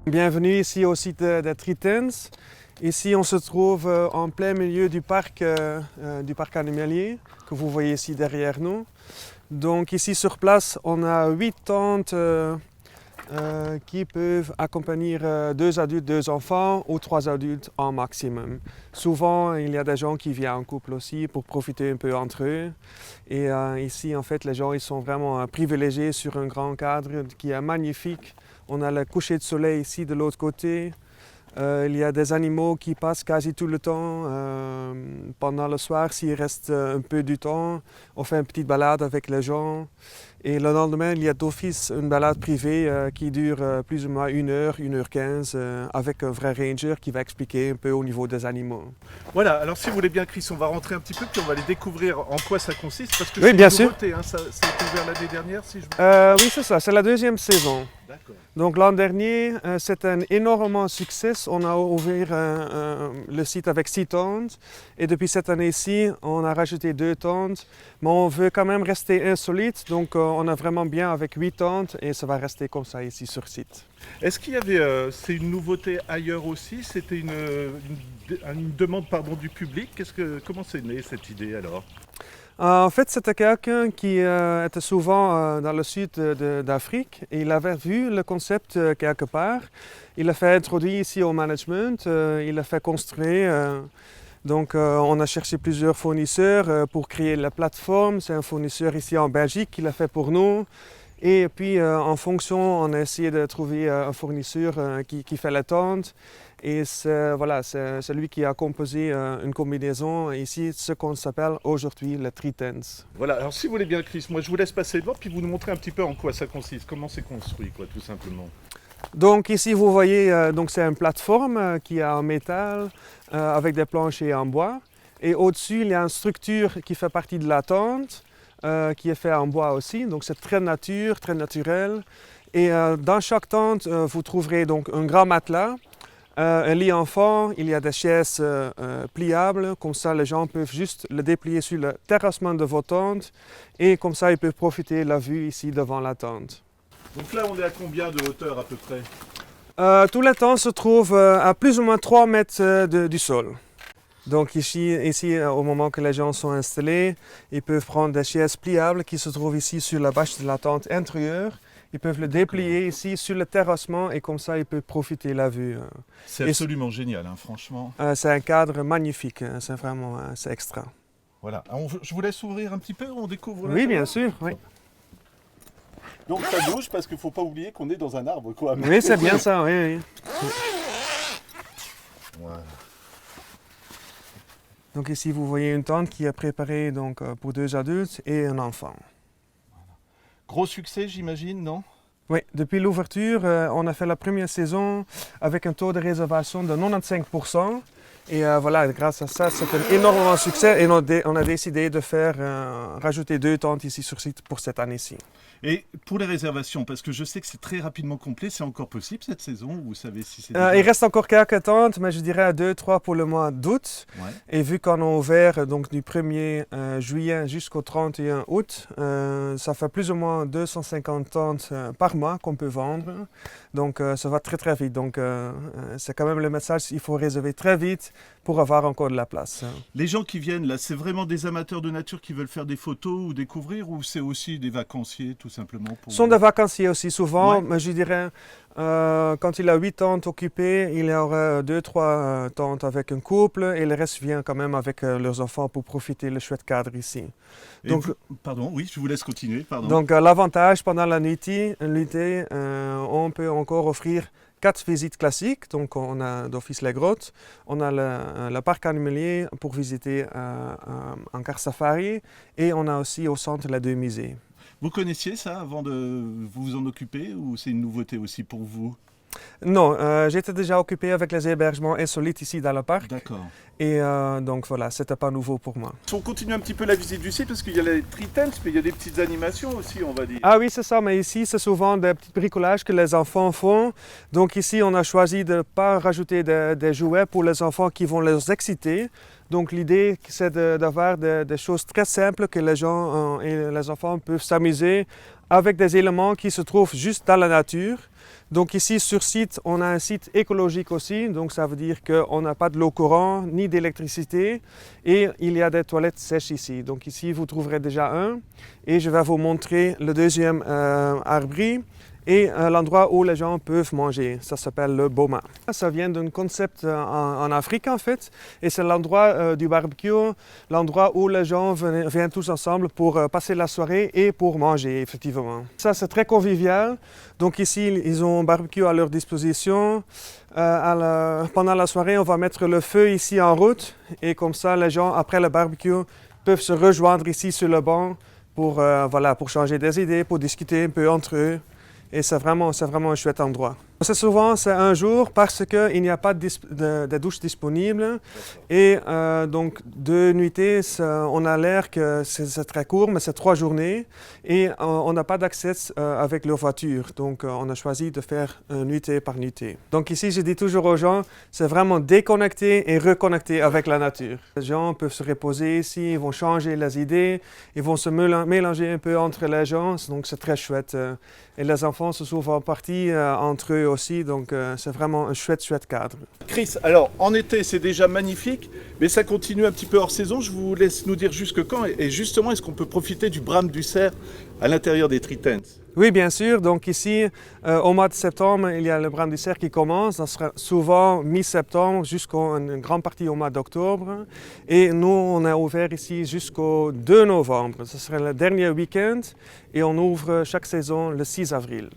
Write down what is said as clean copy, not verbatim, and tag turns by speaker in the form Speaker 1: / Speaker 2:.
Speaker 1: Bienvenue ici au site de Tritens. Ici, on se trouve en plein milieu du parc animalier que vous voyez ici derrière nous. Donc ici sur place, on a 8 tentes qui peuvent accompagner 2 adultes, 2 enfants ou 3 adultes en maximum. Souvent, il y a des gens qui viennent en couple aussi pour profiter un peu entre eux. Et ici, en fait, les gens ils sont vraiment privilégiés sur un grand cadre qui est magnifique. On a le coucher de soleil ici de l'autre côté. Il y a des animaux qui passent quasi tout le temps. Pendant le soir, s'il reste un peu du temps, on fait une petite balade avec les gens. Et le lendemain, il y a d'office une balade privée qui dure plus ou moins 1h15 avec un vrai ranger qui va expliquer un peu au niveau des animaux.
Speaker 2: Voilà, alors si vous voulez bien Chris, on va rentrer un petit peu puis on va aller découvrir en quoi ça consiste. Parce que
Speaker 1: oui,
Speaker 2: c'est
Speaker 1: bien
Speaker 2: une
Speaker 1: sûr.
Speaker 2: nouveauté, hein, ça a été ouvert l'année dernière si je...
Speaker 1: Oui, c'est ça, c'est la 2e saison.
Speaker 2: D'accord.
Speaker 1: Donc l'an dernier, c'était un énorme succès. On a ouvert le site avec 6 tentes et depuis cette année-ci, on a rajouté 2 tentes. Mais on veut quand même rester insolite, donc on a vraiment bien avec 8 tentes et ça va rester comme ça ici sur site.
Speaker 2: Est-ce qu'il y avait, c'est une nouveauté ailleurs aussi? C'était une demande du public? Comment c'est né cette idée alors?
Speaker 1: En fait, c'était quelqu'un qui était souvent dans le sud d'Afrique et il avait vu le concept quelque part. Il l'a fait introduire ici au management, il l'a fait construire. Donc on a cherché plusieurs fournisseurs pour créer la plateforme. C'est un fournisseur ici en Belgique qui l'a fait pour nous. Et puis en fonction, on a essayé de trouver un fournisseur qui fait la tente. Et c'est lui qui a composé une combinaison ici, ce qu'on s'appelle aujourd'hui le Tritens.
Speaker 2: Voilà, alors si vous voulez bien Chris, moi je vous laisse passer devant puis vous nous montrez un petit peu en quoi ça consiste, comment c'est construit quoi, tout simplement.
Speaker 1: Donc ici vous voyez, c'est une plateforme qui est en métal avec des planchers en bois. Et au-dessus il y a une structure qui fait partie de la tente qui est faite en bois aussi. Donc c'est très naturel. Et dans chaque tente vous trouverez donc un grand matelas. Un lit enfant, il y a des chaises pliables, comme ça les gens peuvent juste le déplier sur le terrassement de vos tentes et comme ça ils peuvent profiter de la vue ici devant la tente.
Speaker 2: Donc là on est à combien de hauteur à peu près?
Speaker 1: Tous les tentes se trouvent à plus ou moins 3 mètres du sol. Donc ici, au moment que les gens sont installés, ils peuvent prendre des chaises pliables qui se trouvent ici sur la bâche de la tente intérieure. Ils peuvent le déplier ici sur le terrassement et comme ça ils peuvent profiter de la vue.
Speaker 2: C'est absolument génial, hein, franchement.
Speaker 1: C'est un cadre magnifique, c'est vraiment c'est extra.
Speaker 2: Voilà, je vous laisse ouvrir un petit peu, on découvre.
Speaker 1: Oui, bien sûr, oui.
Speaker 2: Donc ça bouge parce qu'il ne faut pas oublier qu'on est dans un arbre, quoi.
Speaker 1: Oui, c'est bien ça, oui.
Speaker 2: Voilà.
Speaker 1: Donc ici vous voyez une tente qui est préparée donc, pour 2 adultes et un enfant.
Speaker 2: Gros succès, j'imagine, non?
Speaker 1: Oui, depuis l'ouverture, on a fait la première saison avec un taux de réservation de 95%. Et voilà, grâce à ça, c'est un énorme succès et on a décidé de rajouter 2 tentes ici sur site pour cette année-ci.
Speaker 2: Et pour les réservations, parce que je sais que c'est très rapidement complet, c'est encore possible cette saison? Vous savez si c'est
Speaker 1: Il reste encore quelques tentes, mais je dirais 2-3 pour le mois d'août.
Speaker 2: Ouais.
Speaker 1: Et vu qu'on a ouvert donc, du 1er juillet jusqu'au 31 août, ça fait plus ou moins 250 tentes par mois qu'on peut vendre. Donc ça va très très vite. Donc c'est quand même le message, il faut réserver très vite pour avoir encore de la place.
Speaker 2: Les gens qui viennent là, c'est vraiment des amateurs de nature qui veulent faire des photos ou découvrir, ou c'est aussi des vacanciers tout simplement
Speaker 1: Ce sont des vacanciers aussi souvent,
Speaker 2: ouais.
Speaker 1: mais je dirais quand il a 8 tentes occupées, il y aura 2-3 tentes avec un couple et le reste vient quand même avec leurs enfants pour profiter du chouette cadre ici.
Speaker 2: Donc, pardon, oui, je vous laisse continuer. Pardon.
Speaker 1: Donc l'avantage pendant la nuitée, on peut encore offrir 4 visites classiques. Donc on a d'office les grottes, on a le parc animalier pour visiter en car safari et on a aussi au centre les 2 musées.
Speaker 2: Vous connaissiez ça avant de vous en occuper ou c'est une nouveauté aussi pour vous?
Speaker 1: Non, j'étais déjà occupé avec les hébergements insolites ici dans le parc.
Speaker 2: D'accord.
Speaker 1: Et donc voilà, c'était pas nouveau pour moi.
Speaker 2: On continue un petit peu la visite du site parce qu'il y a les Tritens, mais il y a des petites animations aussi, on va dire.
Speaker 1: Ah oui, c'est ça, mais ici c'est souvent des petits bricolages que les enfants font. Donc ici on a choisi de ne pas rajouter des jouets pour les enfants qui vont les exciter. Donc l'idée, c'est d'avoir des choses très simples que les gens et les enfants peuvent s'amuser avec des éléments qui se trouvent juste dans la nature. Donc ici sur site, on a un site écologique aussi, donc ça veut dire qu'on n'a pas de l'eau courante ni d'électricité et il y a des toilettes sèches ici. Donc ici vous trouverez déjà un et je vais vous montrer le deuxième abri et l'endroit où les gens peuvent manger. Ça s'appelle le boma. Ça vient d'un concept en Afrique en fait et c'est l'endroit du barbecue, l'endroit où les gens viennent tous ensemble pour passer la soirée et pour manger effectivement. Ça c'est très convivial. Donc ici ils ont un barbecue à leur disposition. Pendant la soirée on va mettre le feu ici en route et comme ça les gens après le barbecue peuvent se rejoindre ici sur le banc pour, pour changer des idées, pour discuter un peu entre eux. Et c'est vraiment un chouette endroit. Souvent, c'est un jour parce qu'il n'y a pas de douche disponible. Et donc, 2 nuitées, on a l'air que c'est très court, mais c'est 3 journées. Et on n'a pas d'accès avec leur voiture. Donc, on a choisi de faire nuitée par nuitée. Donc ici, je dis toujours aux gens, c'est vraiment déconnecter et reconnecter avec la nature. Les gens peuvent se reposer ici, ils vont changer les idées, ils vont se mélanger un peu entre les gens. Donc, c'est très chouette. Et les enfants se souvent partis entre eux aussi, donc c'est vraiment un chouette cadre.
Speaker 2: Chris, alors en été c'est déjà magnifique, mais ça continue un petit peu hors saison. Je vous laisse nous dire jusque quand et justement est-ce qu'on peut profiter du brame du cerf à l'intérieur des tree tents?
Speaker 1: Oui, bien sûr. Donc ici, au mois de septembre, il y a le brame du cerf qui commence. Ça sera souvent mi-septembre jusqu'à une grande partie au mois d'octobre. Et nous, on est ouvert ici jusqu'au 2 novembre. Ce sera le dernier week-end et on ouvre chaque saison le 6 avril.